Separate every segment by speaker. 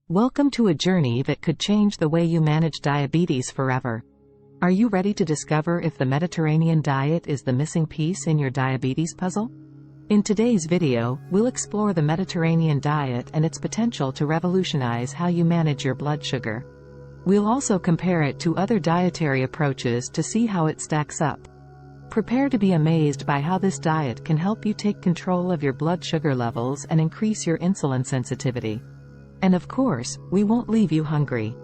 Speaker 1: Welcome to a journey that could change the way you manage diabetes forever. Are you ready to discover if the Mediterranean diet is the missing piece in your diabetes puzzle? In today's video, we'll explore the Mediterranean diet and its potential to revolutionize how you manage your blood sugar. We'll also compare it to other dietary approaches to see how it stacks up. Prepare to be amazed by how this diet can help you take control of your blood sugar levels and increase your insulin sensitivity. And of course, we won't leave you hungry.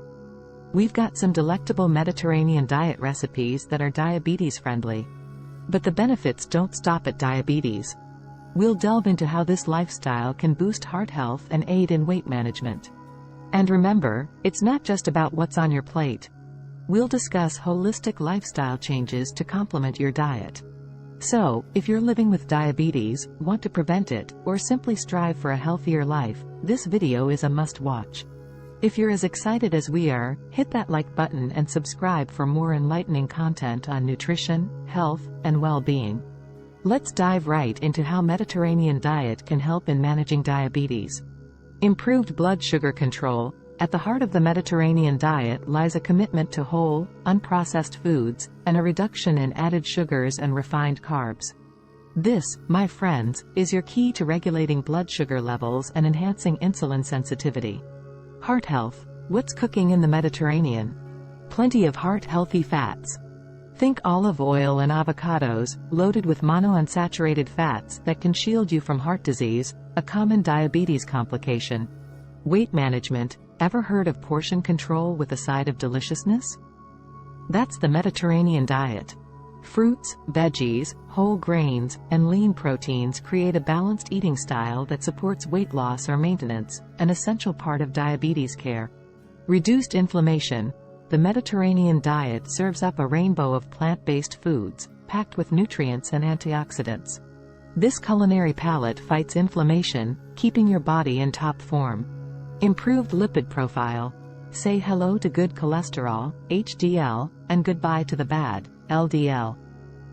Speaker 1: We've got some delectable Mediterranean diet recipes that are diabetes friendly. But the benefits don't stop at diabetes. We'll delve into how this lifestyle can boost heart health and aid in weight management. And remember, it's not just about what's on your plate. We'll discuss holistic lifestyle changes to complement your diet. So, if you're living with diabetes, want to prevent it, or simply strive for a healthier life, this video is a must-watch. If you're as excited as we are, hit that like button and subscribe for more enlightening content on nutrition, health, and well-being. Let's dive right into how Mediterranean diet can help in managing diabetes. Improved blood sugar control. At the heart of the Mediterranean diet lies a commitment to whole, unprocessed foods, and a reduction in added sugars and refined carbs. This, my friends, is your key to regulating blood sugar levels and enhancing insulin sensitivity. Heart health. What's cooking in the Mediterranean? Plenty of heart-healthy fats. Think olive oil and avocados, loaded with monounsaturated fats that can shield you from heart disease, a common diabetes complication. Weight management. Ever heard of portion control with a side of deliciousness? That's the Mediterranean diet. Fruits, veggies, whole grains, and lean proteins create a balanced eating style that supports weight loss or maintenance, an essential part of diabetes care. Reduced inflammation. The Mediterranean diet serves up a rainbow of plant-based foods, packed with nutrients and antioxidants. This culinary palette fights inflammation, keeping your body in top form. Improved lipid profile. Say hello to good cholesterol, HDL, and goodbye to the bad, LDL.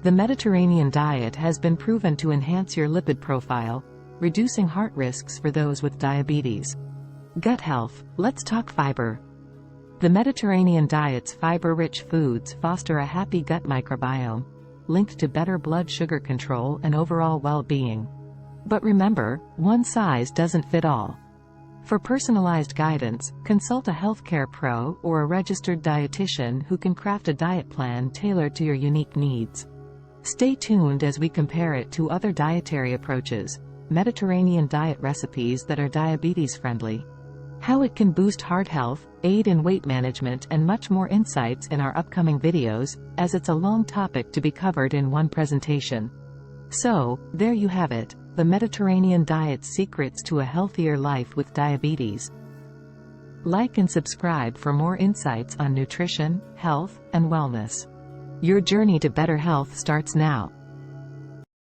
Speaker 1: The Mediterranean diet has been proven to enhance your lipid profile, reducing heart risks for those with diabetes. Gut health. Let's talk fiber. The Mediterranean diet's fiber-rich foods foster a happy gut microbiome, linked to better blood sugar control and overall well-being. But remember, one size doesn't fit all. For personalized guidance, consult a healthcare pro or a registered dietitian who can craft a diet plan tailored to your unique needs. Stay tuned as we compare it to other dietary approaches, Mediterranean diet recipes that are diabetes-friendly, how it can boost heart health, aid in weight management, and much more insights in our upcoming videos, as it's a long topic to be covered in one presentation. So, there you have it. The Mediterranean diet's secrets to a healthier life with diabetes. Like and subscribe for more insights on nutrition, health, and wellness. Your journey to better health starts now.